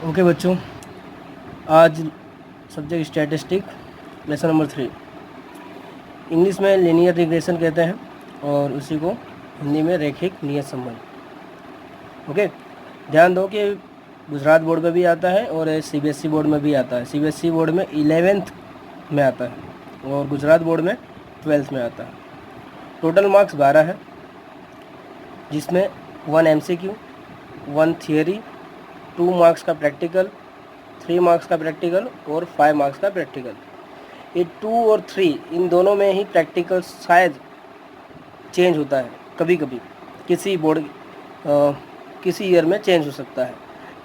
Okay बच्चों, आज subject statistic lesson number 3 English में लीनियर रिग्रेशन कहते हैं और उसी को हिंदी में रैखिक नियत संबंध। ओके, ध्यान दो कि गुजरात बोर्ड में भी आता है और सीबीएसई बोर्ड में भी आता है। सीबीएसई बोर्ड में 11th में आता है और गुजरात बोर्ड में 12th में आता है। टोटल मार्क्स 12 है, जिसमें 1 MCQ, 1 थियरी, 2 मार्क्स का प्रैक्टिकल, 3 मार्क्स का प्रैक्टिकल और 5 मार्क्स का प्रैक्टिकल। ये 2 और 3 इन दोनों में ही प्रैक्टिकल शायद चेंज होता है, कभी कभी किसी बोर्ड किसी ईयर में चेंज हो सकता है,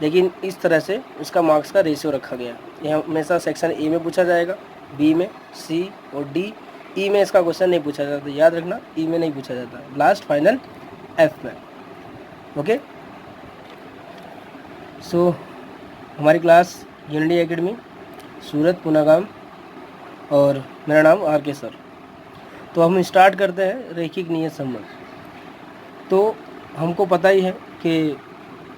लेकिन इस तरह से इसका मार्क्स का रेशियो रखा गया है। यह हमेशा सेक्शन ए में पूछा जाएगा, बी में, सी और डी। ई में इसका क्वेश्चन नहीं पूछा जाता, याद रखना, ई में नहीं पूछा जाता, लास्ट फाइनल एफ में। ओके, सो हमारी क्लास यूनिटी एकेडमी सूरत पुनागाम और मेरा नाम RK सर। तो हम स्टार्ट करते हैं रैखिक नियत संबंध। तो हमको पता ही है कि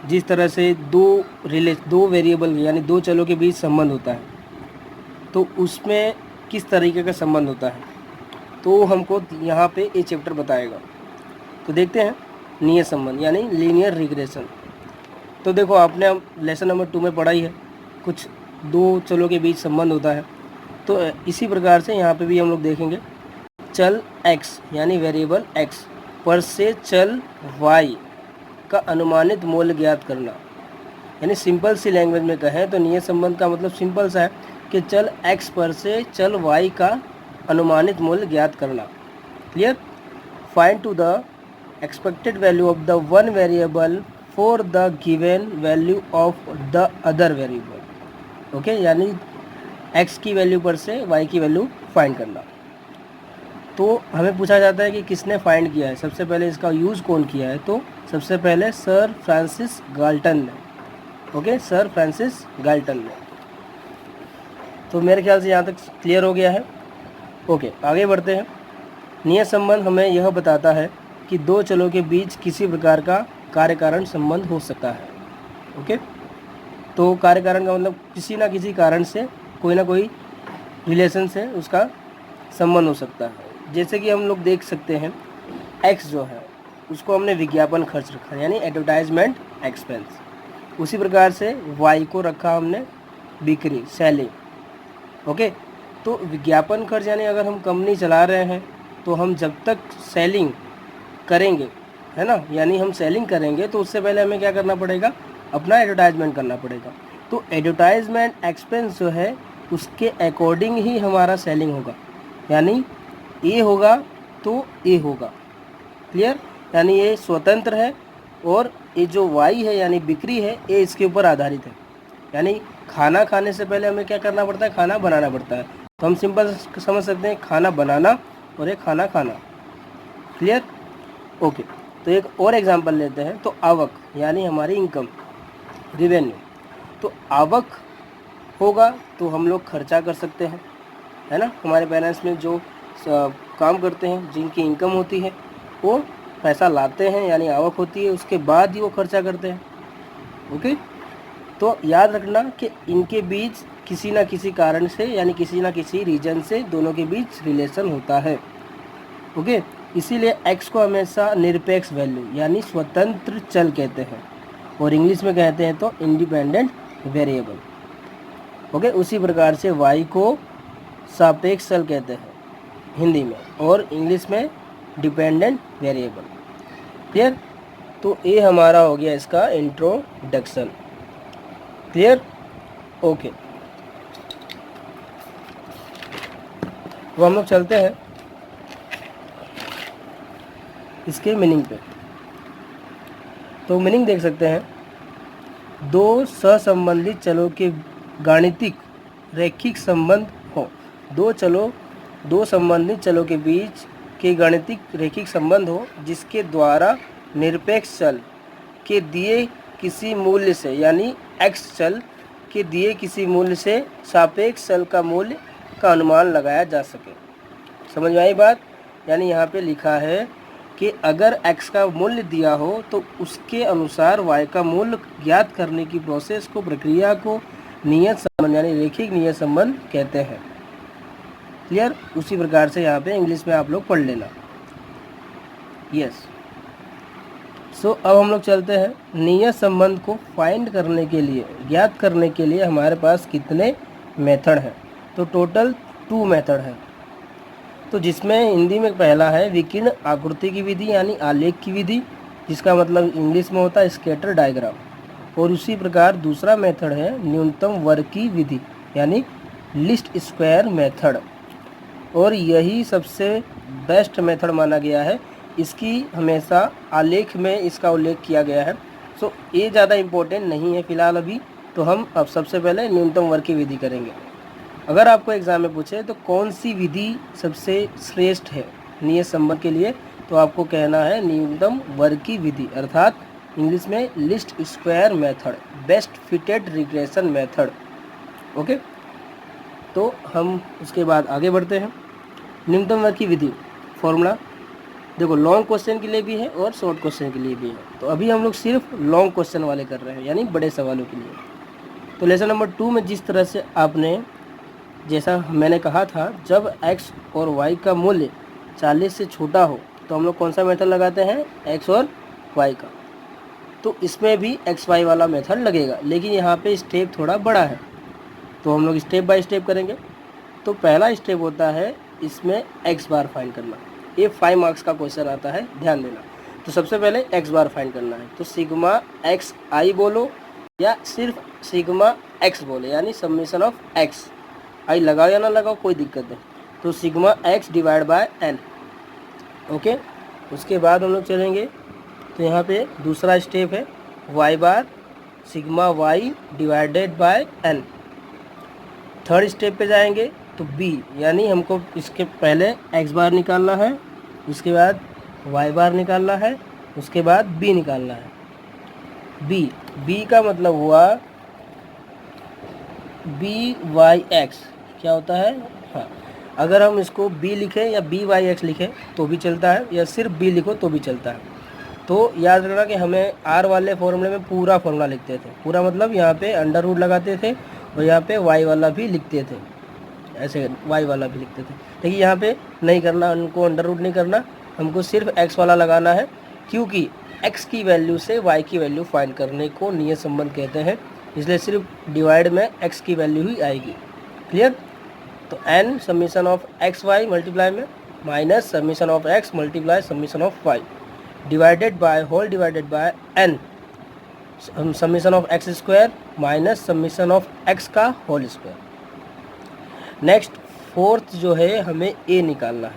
जिस तरह से दो वेरिएबल यानी दो चलों के बीच संबंध होता है, तो उसमें किस तरीके का संबंध होता है, तो हमको यहाँ पे ये चैप्टर बताएगा। तो देखते हैं नियत संबंध यानी लीनियर रिग्रेशन। तो देखो, आपने लेसन नंबर 2 में पढ़ा ही है, कुछ दो चलों के बीच संबंध होता है। तो इसी प्रकार से यहाँ पे भी हम लोग देखेंगे चल x यानी वेरिएबल x पर से चल y का अनुमानित मूल्य ज्ञात करना। यानी सिंपल सी लैंग्वेज में कहें तो नियत संबंध का मतलब सिंपल सा है कि चल x पर से चल y का अनुमानित मूल्य ज्ञात करना। Clear? Find to the expected value of the one variable for the given value of the other variable. Okay, यानी x की वैल्यू पर से y की वैल्यू फाइंड करना। तो हमें पूछा जाता है कि किसने फाइंड किया है, सबसे पहले इसका यूज़ कौन किया है। तो सबसे पहले सर फ्रांसिस गाल्टन ने। ओके, सर फ्रांसिस गाल्टन ने। तो मेरे ख्याल से यहाँ तक क्लियर हो गया है। ओके, आगे बढ़ते हैं। नियत संबंध हमें यह बताता है कि दो चलों के बीच किसी प्रकार का कार्य कारण संबंध हो सकता है। ओके, तो कार्य कारण का मतलब किसी ना किसी कारण से कोई ना कोई रिलेशन से उसका संबंध हो सकता है। जैसे कि हम लोग देख सकते हैं x जो है उसको हमने विज्ञापन खर्च रखा यानी एडवर्टाइजमेंट एक्सपेंस। उसी प्रकार से y को रखा हमने बिक्री सेलिंग। ओके, तो विज्ञापन खर्च यानी अगर हम कंपनी चला रहे हैं तो हम जब तक सेलिंग करेंगे, है ना, यानी हम सेलिंग करेंगे तो उससे पहले हमें क्या करना पड़ेगा, अपना एडवर्टाइजमेंट करना पड़ेगा। तो एडवर्टाइजमेंट एक्सपेंस जो है उसके अकॉर्डिंग ही हमारा सेलिंग होगा, यानी ए होगा तो ए होगा। क्लियर? यानी ये स्वतंत्र है और ये जो वाई है यानी बिक्री है ये इसके ऊपर आधारित है। यानी खाना खाने से पहले हमें क्या करना पड़ता है, खाना बनाना पड़ता है। तो हम सिंपल समझ सकते हैं खाना बनाना और ये खाना खाना। क्लियर? ओके, तो एक और एग्जांपल लेते हैं। तो आवक यानी हमारी इनकम, रिवेन्यू। तो आवक होगा तो हम लोग खर्चा कर सकते हैं, है ना। हमारे पेरेंट्स में जो काम करते हैं, जिनकी इनकम होती है, वो पैसा लाते हैं यानी आवक होती है, उसके बाद ही वो खर्चा करते हैं। ओके, तो याद रखना कि इनके बीच किसी ना किसी कारण से यानी किसी ना किसी रीजन से दोनों के बीच रिलेशन होता है। ओके, इसीलिए x को हमेशा निरपेक्ष वैल्यू यानी स्वतंत्र चल कहते हैं और इंग्लिश में कहते हैं तो इंडिपेंडेंट वेरिएबल। ओके, उसी प्रकार से y को सापेक्ष चल कहते हैं हिंदी में और इंग्लिश में डिपेंडेंट वेरिएबल। क्लियर? तो ये हमारा हो गया इसका इंट्रोडक्शन। क्लियर? ओके, तो हम लोग चलते हैं इसके मीनिंग पे। तो मीनिंग देख सकते हैं, दो सहसंबंधित चलों के गाणितिक रैखिक संबंध हो। दो संबंधित चलों के बीच के गाणितिक रैखिक संबंध हो जिसके द्वारा निरपेक्ष चल के दिए किसी मूल्य से यानी x चल के दिए किसी मूल्य से सापेक्ष चल का मूल्य का अनुमान लगाया जा सके। समझ में आई बात? यानी यहाँ पे लिखा है कि अगर x का मूल्य दिया हो तो उसके अनुसार y का मूल्य ज्ञात करने की प्रोसेस को, प्रक्रिया को नियत संबंध यानी रेखिक नियत संबंध कहते हैं। क्लियर? उसी प्रकार से यहाँ पे इंग्लिश में आप लोग पढ़ लेना। यस। सो अब हम लोग चलते हैं नियत संबंध को फाइंड करने के लिए, ज्ञात करने के लिए हमारे पास कितने मेथड हैं। तो टोटल 2 मेथड है। तो जिसमें हिंदी में पहला है विकीर्ण आकृति की विधि यानी आलेख की विधि, जिसका मतलब इंग्लिश में होता है स्कैटर डायग्राम। और उसी प्रकार दूसरा मेथड है न्यूनतम वर्ग की विधि यानी लिस्ट स्क्वायर मेथड। और यही सबसे बेस्ट मेथड माना गया है। इसकी हमेशा आलेख में इसका उल्लेख किया गया है। सो ये ज़्यादा इम्पोर्टेंट नहीं है फ़िलहाल अभी। तो हम अब सबसे पहले न्यूनतम वर्ग की विधि करेंगे। अगर आपको एग्ज़ाम में पूछे तो कौन सी विधि सबसे श्रेष्ठ है नियत संबंध के लिए, तो आपको कहना है न्यूनतम वर्ग की विधि, अर्थात इंग्लिश में list square method, best fitted regression method. Okay, तो हम उसके बाद आगे बढ़ते हैं। न्यूनतम वर्ग की विधि फॉर्मूला देखो, लॉन्ग क्वेश्चन के लिए भी है और शॉर्ट क्वेश्चन के लिए भी है। तो अभी हम लोग सिर्फ लॉन्ग क्वेश्चन वाले कर रहे हैं यानी बड़े सवालों के लिए। तो लेसन नंबर 2 में जिस तरह से आपने, जैसा मैंने कहा था, जब x और y का मूल्य 40 से छोटा हो तो हम लोग कौन सा मेथड लगाते हैं, x और y का। तो इसमें भी x y वाला मेथड लगेगा, लेकिन यहाँ पे स्टेप थोड़ा बड़ा है। तो हम लोग स्टेप बाय स्टेप करेंगे। तो पहला स्टेप होता है इसमें x बार फाइंड करना। ये 5 मार्क्स का क्वेश्चन आता है, ध्यान देना। तो सबसे पहले x बार फाइंड करना है। तो सिग्मा x i बोलो या सिर्फ सिग्मा x बोले, यानी समेशन ऑफ x। आई लगाओ या ना लगाओ कोई दिक्कत नहीं। तो sigma x divide by n। Okay, उसके बाद हम लोग चलेंगे तो यहाँ पे दूसरा स्टेप है y bar sigma y divided by n। Third step पे जाएंगे तो b, यानी हमको इसके पहले x बार निकालना है, उसके बाद y बार निकालना है, उसके बाद b निकालना है। b का मतलब हुआ by(x) क्या होता है। हाँ, अगर हम इसको b लिखें या by(x) लिखें तो भी चलता है, या सिर्फ b लिखो तो भी चलता है। तो याद रखना कि हमें r वाले फॉर्मूले में पूरा फॉर्मूला लिखते थे। पूरा मतलब यहाँ पे अंडर रूट लगाते थे और यहाँ पे y वाला भी लिखते थे, ऐसे y वाला भी लिखते थे। लेकिन यहाँ पे नहीं करना, उनको अंडर रूट नहीं करना, हमको सिर्फ x वाला लगाना है, क्योंकि x की वैल्यू से y की वैल्यू फाइंड करने को नियत संबंध कहते हैं। इसलिए सिर्फ डिवाइड में x की वैल्यू ही आएगी। क्लियर? तो n summation of X Y multiply में minus summation of x multiply summation of y divided by whole divided by n summation of X square minus summation of x का whole square. Next fourth जो है हमें a निकालना है।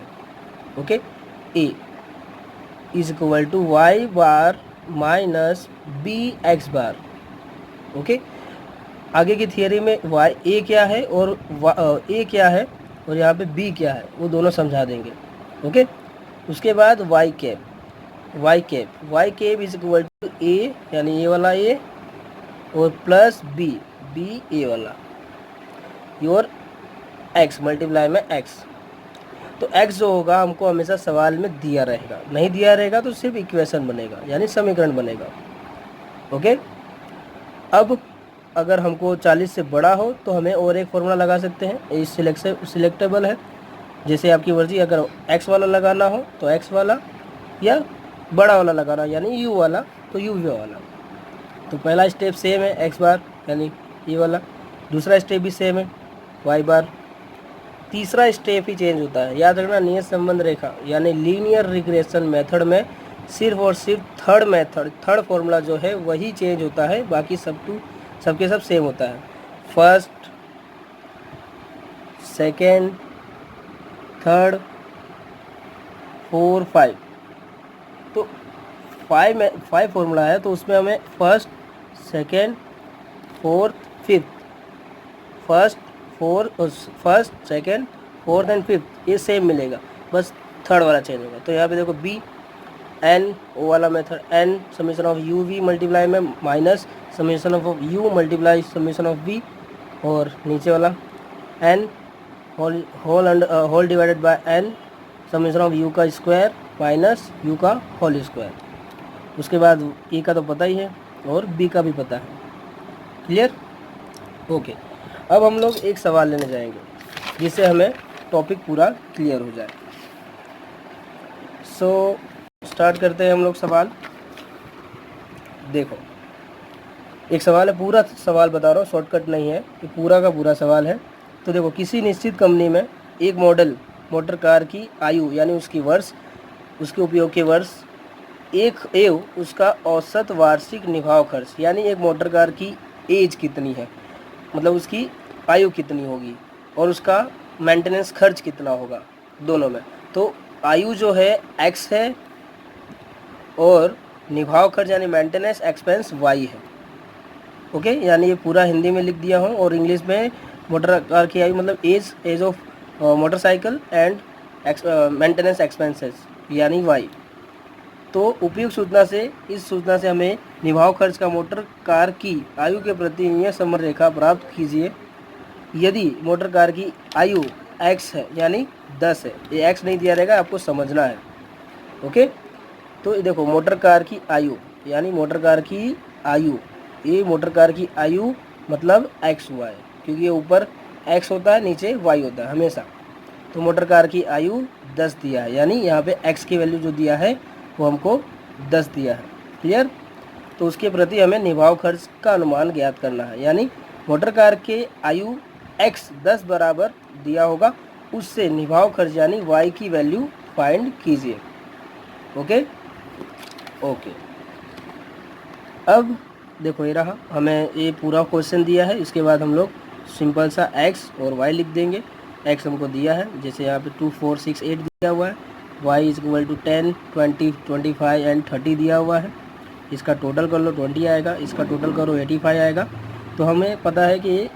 Okay, a is equal to y bar minus bx bar. Okay, आगे की theory में a क्या है और a क्या है और यहाँ पे b क्या है वो दोनों समझा देंगे। ओके, उसके बाद y cap is equal to a यानी ये वाला a और प्लस b a वाला योर x मल्टीप्लाई में x। तो x जो होगा हमको हमेशा सवाल में दिया रहेगा, नहीं दिया रहेगा तो सिर्फ इक्वेशन बनेगा यानी समीकरण बनेगा। ओके, अब अगर हमको 40 से बड़ा हो तो हमें और एक फॉर्मूला लगा सकते हैं, ये सिलेक्टेबल है, जैसे आपकी मर्जी। अगर x वाला लगाना हो तो x वाला, या बड़ा वाला लगाना यानी u वाला तो u वाला। तो पहला स्टेप सेम है x बार यानी ये वाला, दूसरा स्टेप भी सेम है y बार, तीसरा स्टेप ही चेंज होता है। याद रखना नियत संबंध रेखा यानी लीनियर रिग्रेशन मेथड में सिर्फ और सिर्फ थर्ड फॉर्मूला जो है वही चेंज होता है, बाकी सबके सब सेम होता है। First, second, third, 4, 5। तो 5 फॉर्मूला है, तो उसमें हमें first, second, fourth, fifth, first, second, fourth and fifth ये सेम मिलेगा, बस थर्ड वाला चेंज होगा। तो यहाँ पे देखो b n ओ वाला method n summation of u v multiply में minus summation of u multiply summation of v, और नीचे वाला n whole divided by n summation of u का स्क्वायर माइनस यू का होल स्क्वायर। उसके बाद ए का तो पता ही है और बी का भी पता है। क्लियर? ओके। अब हम लोग एक सवाल लेने जाएंगे जिससे हमें टॉपिक पूरा क्लियर हो जाए। सो स्टार्ट करते हैं हम लोग सवाल। देखो, एक सवाल है, पूरा सवाल बता रहा हूँ, शॉर्टकट नहीं है, ये पूरा का पूरा सवाल है। तो देखो, किसी निश्चित कंपनी में एक मॉडल मोटर कार की आयु यानी उसकी वर्ष, उसके उपयोग के वर्ष एक एवं उसका औसत वार्षिक निभाव खर्च, यानी एक मोटर कार की एज कितनी है, मतलब उसकी आयु कितनी होगी और उसका मेंटेनेंस खर्च कितना होगा दोनों में। तो आयु जो है एक्स है और निभाव खर्च यानी मेंटेनेंस एक्सपेंस वाई है। ओके, यानी ये पूरा हिंदी में लिख दिया हूँ और इंग्लिश में मोटर कार की आयु मतलब age of motorcycle and maintenance expenses यानी वाई। तो उपयुक्त सूचना से, इस सूचना से हमें निभाव खर्च का मोटर कार की आयु के प्रति यह समर रेखा प्राप्त कीजिए। यदि मोटर कार की आयु x है यानी 10 है, ये x नहीं दिया रहेगा, आपको समझना है। ओके, तो देखो मोटर कार की आयु यानी मोटर कार की आयु, ये मोटर कार की आयु मतलब x हुआ है, क्योंकि ये ऊपर x होता है नीचे y होता है हमेशा। तो मोटर कार की आयु 10 दिया है, यानी यहाँ पे x की वैल्यू जो दिया है वो हमको 10 दिया है। क्लियर? तो उसके प्रति हमें निभाव खर्च का अनुमान ज्ञात करना है, यानी मोटर कार के आयु x 10 बराबर दिया होगा, उससे निभाव खर्च यानी y की वैल्यू फाइंड कीजिए। Okay okay. अब देखो, ये रहा, हमें ये पूरा क्वेश्चन दिया है। इसके बाद हम लोग सिंपल सा x और y लिख देंगे। x हमको दिया है, जैसे यहाँ पे 2 4 6 8 दिया हुआ है, y is equal to 10 20 25 and 30 दिया हुआ है। इसका टोटल कर लो 20 आएगा, इसका टोटल करो 85 आएगा। तो हमें पता है कि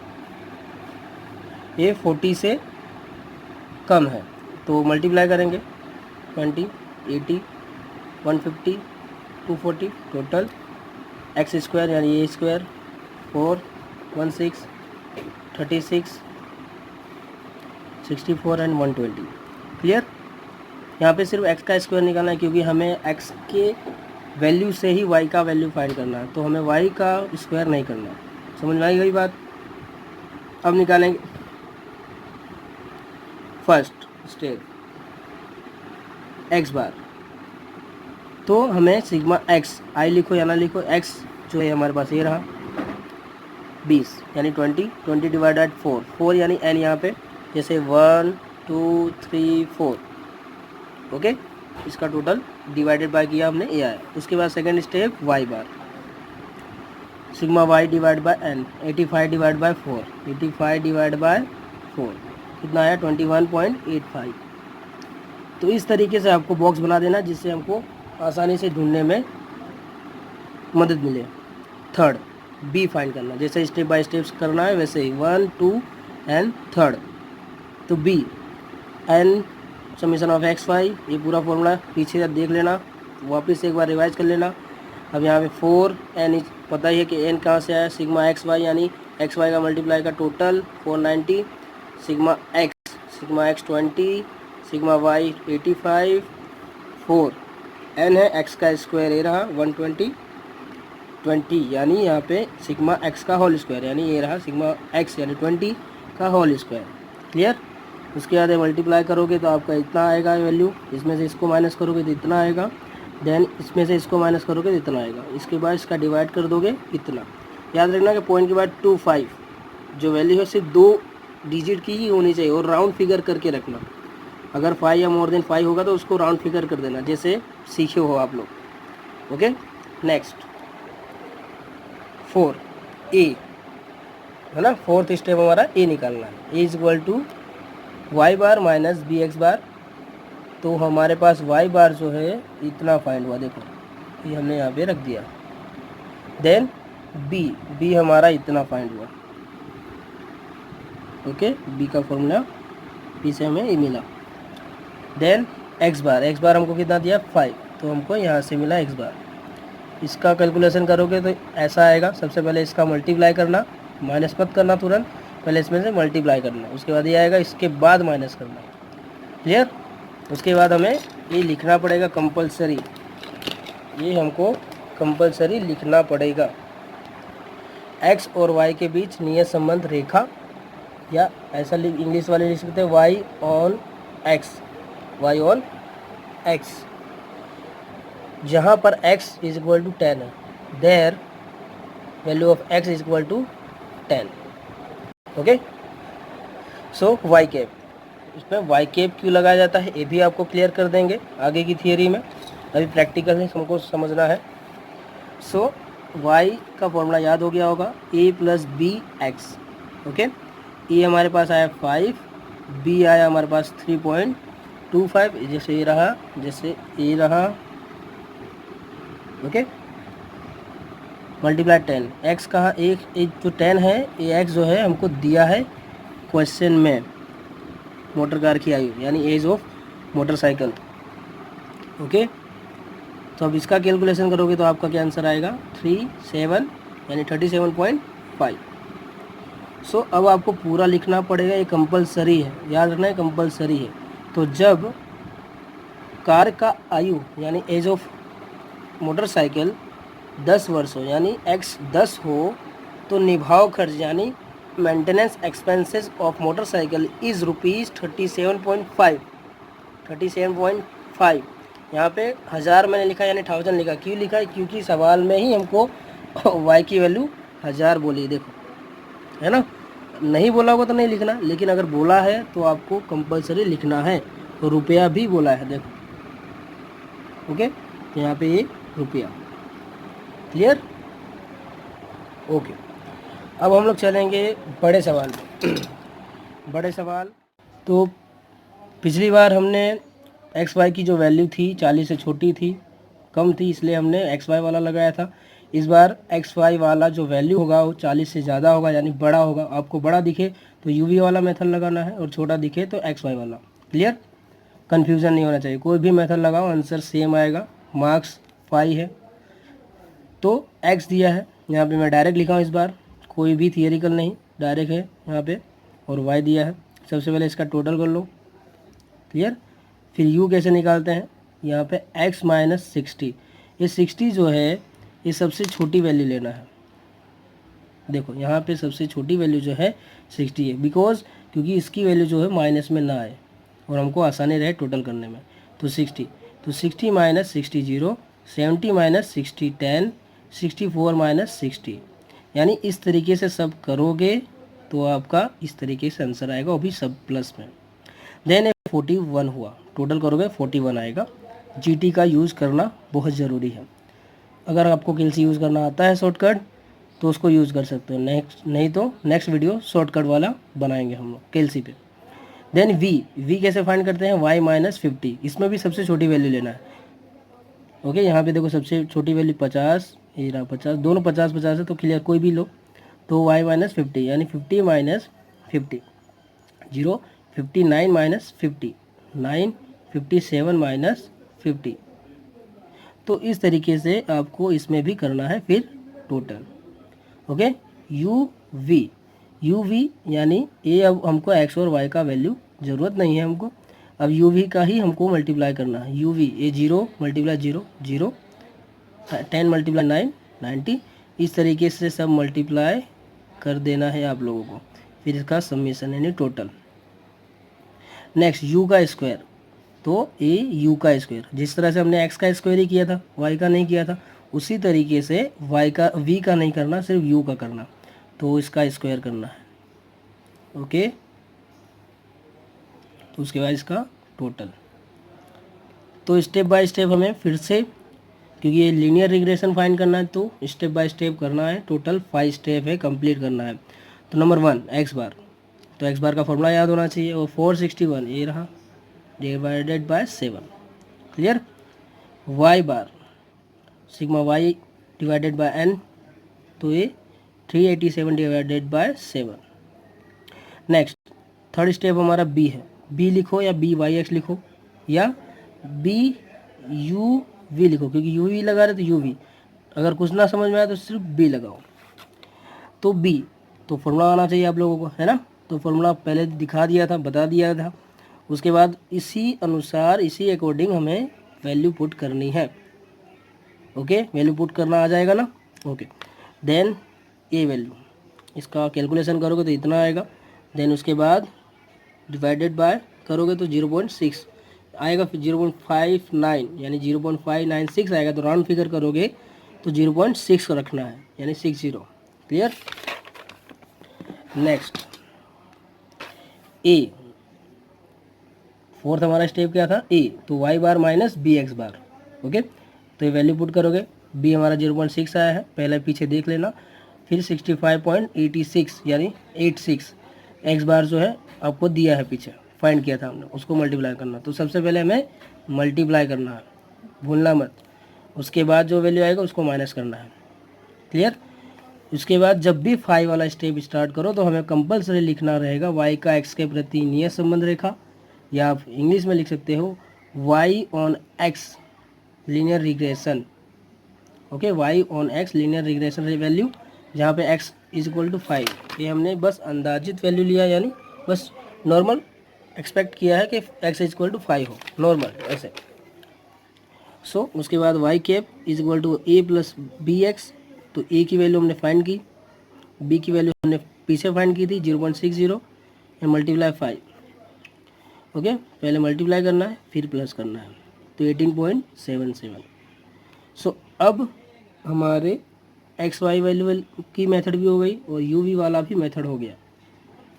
ये 40 से कम है, तो मल्टीप्लाई करेंगे 20 80 150 240, टोटल एक्स स्क्वायर यानी ए स्क्वायर 4 16 36 64 एंड 120। क्लियर? यहाँ पे सिर्फ x का स्क्वायर निकालना है, क्योंकि हमें x के वैल्यू से ही y का वैल्यू फाइंड करना है, तो हमें y का स्क्वायर नहीं करना। समझ में आई गई बात? अब निकालेंगे फर्स्ट स्टेप x बार। तो हमें सिग्मा x, आई लिखो या ना लिखो, x जो है हमारे पास ये रहा 20 यानी 20 डिवाइडेड 4 4 यानी n यहाँ पे, जैसे 1 2 3 4। ओके, इसका टोटल डिवाइडेड बाय किया हमने, ये आया। उसके बाद second step y bar, sigma y divide by n, 85 divide by 4, 85 divide by 4 कितना आया 21.85। तो इस तरीके से आपको बॉक्स बना देना, जिससे हमको आसानी से ढूंढने में मदद मिले। थर्ड b फाइंड करना, जैसे स्टेप बाय स्टेप्स करना है वैसे ही 1 2 एंड थर्ड। तो b n summation of X Y, ये पूरा फॉर्मूला पीछे देख लेना, वापस एक बार रिवाइज कर लेना। अब यहाँ पे 4 n पता ही है कि n कहाँ से आया, सिग्मा एक्स वाई यानी एक्स वाई का मल्टीप्लाई का total 490, sigma X 20, sigma Y 85, 4 n है, x का स्क्वायर ये रहा 120 20 यानी यहाँ पे सिग्मा x का होल स्क्वायर, यानी ये रहा सिग्मा x यानी 20 का होल स्क्वायर। क्लियर? उसके बाद मल्टीप्लाई करोगे तो आपका इतना आएगा वैल्यू, इसमें से इसको माइनस करोगे तो इतना आएगा, देन इसमें से इसको माइनस करोगे तो इतना आएगा। इसके बाद इसका डिवाइड कर दोगे इतना। याद रखना कि पॉइंट के बाद 25 जो वैल्यू है सिर्फ 2 डिजिट की ही होनी चाहिए और राउंड फिगर करके रखना। अगर 5 या मोर देन 5 होगा तो उसको राउंड फिगर कर देना, जैसे सीखे हो आप लोग। ओके, नेक्स्ट 4 ए है ना, फोर्थ स्टेप हमारा ए निकालना है। A is equal to Y bar minus B X bar. तो हमारे पास वाई बार जो है इतना फाइंड हुआ, देखो ये हमने यहाँ पे रख दिया। देन बी हमारा इतना फाइंड हुआ। ओके, बी का फॉर्मूला बी से हमें ये मिला। देन एक्स बार हमको कितना दिया 5, तो हमको यहाँ से मिला एक्स बार। इसका कैलकुलेशन करोगे तो ऐसा आएगा, सबसे पहले इसका मल्टीप्लाई करना, माइनस मत करना तुरंत, पहले इसमें से मल्टीप्लाई करना, उसके बाद ये आएगा, इसके बाद माइनस करना। क्लियर? उसके बाद हमें ये लिखना पड़ेगा कंपलसरी, ये हमको कंपलसरी लिखना पड़ेगा। एक्स और वाई के बीच नियत संबंध रेखा, या ऐसा इंग्लिश वाले लिख सकते हैं Y on X, Y on X, जहाँ पर x इज इक्वल टू 10 है, their value of x is equal to 10। Okay, so Y cap, इसमें वाई कैप क्यों लगाया जाता है ये भी आपको क्लियर कर देंगे आगे की थियरी में, अभी प्रैक्टिकल में हमको समझना है। सो वाई का फॉर्मूला याद हो गया होगा, a plus B X. Okay, A हमारे पास आया 5, बी आया हमारे पास 3.25, जैसे ये रहा, जैसे ये रहा। ओके, मल्टीप्लाई 10, एक्स कहाँ, एक जो 10 है ये एक्स जो है हमको दिया है क्वेश्चन में, मोटर कार की आयु यानी एज ऑफ मोटरसाइकिल। ओके, तो अब इसका कैलकुलेशन करोगे तो आपका क्या आंसर आएगा, 37 यानी 37.5। सो अब आपको पूरा लिखना पड़ेगा, ये कंपलसरी है, याद रखना है कंपलसरी है। तो जब कार का आयु यानी एज ऑफ मोटरसाइकिल 10 वर्ष हो यानी x 10 हो, तो निभाव खर्च यानी maintenance expenses of motorcycle is rupees 37.5। 37.5 यहाँ पे 1000 मैंने लिखा यानी 1000 लिखा, क्यों लिखा है, क्योंकि सवाल में ही हमको y की वैल्यू 1000 बोली, देखो है ना, नहीं बोला होगा तो नहीं लिखना, लेकिन अगर बोला है तो आपको कंपलसरी लिखना है। तो रुपया भी बोला है, देखो। ओके, तो यहाँ पे ये रुपया, क्लियर। ओके, अब हम लोग चलेंगे बड़े सवाल पे। बड़े सवाल, तो पिछली बार हमने एक्स वाई की जो वैल्यू थी 40 से छोटी थी, कम थी, इसलिए हमने एक्स वाई वाला लगाया था। इस बार एक्स वाई वाला जो वैल्यू होगा वो 40 से ज़्यादा होगा यानी बड़ा होगा। आपको बड़ा दिखे तो यू वी वाला मेथड लगाना है और छोटा दिखे तो एक्स वाई वाला। क्लियर, कन्फ्यूज़न नहीं होना चाहिए, कोई भी मेथड लगाओ आंसर सेम आएगा। मार्क्स 5 है, तो एक्स दिया है, यहाँ पे मैं डायरेक्ट लिखा हूँ इस बार, कोई भी थियरिकल नहीं, डायरेक्ट है यहाँ पे, और वाई दिया है। सबसे पहले इसका टोटल कर लो, क्लियर। फिर यू कैसे निकालते हैं, यहाँ पे x माइनस 60, ये 60 जो है ये सबसे छोटी वैल्यू लेना है। देखो यहाँ पे सबसे छोटी वैल्यू जो है 60 है, बिकॉज क्योंकि इसकी वैल्यू जो है माइनस में ना आए और हमको आसानी रहे टोटल करने में। तो 60, तो 60 माइनस 60 0, 70 माइनस 60 10, 64 माइनस 60, यानी इस तरीके से सब करोगे तो आपका इस तरीके से आंसर आएगा, वो भी सब प्लस में। देन 41 हुआ, टोटल करोगे 41 आएगा। जीटी का यूज़ करना बहुत ज़रूरी है। अगर आपको कैलसी यूज़ करना आता है शॉर्टकट तो उसको यूज़ कर सकते हो, नहीं तो नेक्स्ट वीडियो शॉर्टकट वाला बनाएंगे हम लोग कैलसी पे। देन वी कैसे फाइंड करते हैं, वाई माइनस 50, इसमें भी सबसे छोटी वैल्यू लेना है। ओके, यहाँ पे देखो सबसे छोटी वैल्यू 50, ये रहा 50, दोनों 50 50 है तो क्लियर, कोई भी लो। तो वाई माइनस 50 यानी 50 माइनस 50 0, 59 माइनस 50 9, 57 माइनस 50। तो इस तरीके से आपको इसमें भी करना है फिर टोटल। ओके, यू वी यानी ये, अब हमको एक्स और वाई का वैल्यू ज़रूरत नहीं है हमको, अब यू वी का ही हमको मल्टीप्लाई करना है। यू वी ये 0 मल्टीप्लाई 0 0, 10 मल्टीप्लाई 9 90, इस तरीके से सब मल्टीप्लाई कर देना है आप लोगों को, फिर इसका समेशन यानी टोटल। नेक्स्ट यू का स्क्वायर, तो ए यू का स्क्वायर, जिस तरह से हमने एक्स का स्क्वायर ही किया था, वाई का नहीं किया था, उसी तरीके से वाई का वी का नहीं करना, सिर्फ यू का करना, तो इसका स्क्वायर करना है। ओके, तो उसके बाद इसका टोटल। तो स्टेप बाय स्टेप हमें फिर से, क्योंकि ये लीनियर रिग्रेशन फाइंड करना है तो स्टेप बाय स्टेप करना है, टोटल 5 स्टेप है, कंप्लीट करना है। तो नंबर 1 एक्स बार, तो एक्स बार का फॉर्मूला याद होना चाहिए, और 461 ये रहा divided by 7, clear. Y bar sigma Y divided by N, तो ये 387 divided by 7। Next third step हमारा बी है, बी लिखो या बी वाई एक्स लिखो या बी यू वी लिखो, क्योंकि यू वी लगा रहे तो यू वी, अगर कुछ ना समझ में आया तो सिर्फ बी लगाओ। तो बी, तो फॉर्मूला आना चाहिए आप लोगों को, है ना, तो फॉर्मूला पहले दिखा दिया था, बता दिया था, उसके बाद इसी अनुसार इसी अकॉर्डिंग हमें वैल्यू पुट करनी है। ओके, वैल्यू पुट करना आ जाएगा ना। ओके, देन ये वैल्यू इसका कैलकुलेशन करोगे तो इतना आएगा। देन उसके बाद डिवाइडेड बाय करोगे तो 0.6 आएगा, फिर 0.59 यानी 0.596 आएगा। तो राउंड फिगर करोगे तो 0.6 का रखना है, यानी 60। क्लियर। नेक्स्ट ए, फोर्थ हमारा स्टेप क्या था, ए, तो Y bar minus B X बार। ओके, तो ये वैल्यू पुट करोगे, बी हमारा 0.6 आया है, पहले पीछे देख लेना। फिर 65.86 यानी 86 एक्स बार जो है आपको दिया है, पीछे फाइंड किया था हमने, उसको मल्टीप्लाई करना। तो सबसे पहले हमें मल्टीप्लाई करना है, भूलना मत। उसके बाद जो वैल्यू आएगा उसको माइनस करना है। क्लियर। उसके बाद जब भी 5 वाला स्टेप स्टार्ट करो तो हमें कंपलसरी लिखना रहेगा वाई का एक्स के प्रति नियत संबंध रेखा, या आप इंग्लिश में लिख सकते हो Y on X linear regression. Okay, Y on X linear regression value, जहाँ पे x इज इक्वल टू 5। ये हमने बस अंदाजित वैल्यू लिया, यानी बस नॉर्मल एक्सपेक्ट किया है कि x इज इक्वल टू 5 हो, नॉर्मल ऐसे। सो उसके बाद y cap is equal to a plus B X. तो a की वैल्यू हमने फाइंड की, b की वैल्यू हमने पीछे फाइंड की थी 0.60 एंड मल्टीप्लाई 5। ओके, पहले मल्टीप्लाई करना है फिर प्लस करना है, तो 18.77। सो अब हमारे एक्स वाई वैल्यू की मेथड भी हो गई और यू वी वाला भी मेथड हो गया।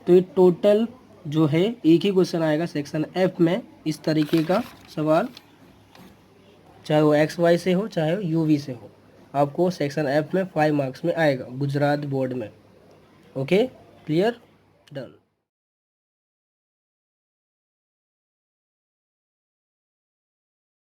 तो ये टोटल जो है एक ही क्वेश्चन आएगा सेक्शन एफ में इस तरीके का सवाल, चाहे वो एक्स वाई से हो चाहे वो यू वी से हो, आपको सेक्शन एफ में 5 मार्क्स में आएगा गुजरात बोर्ड में। Okay, clear, done.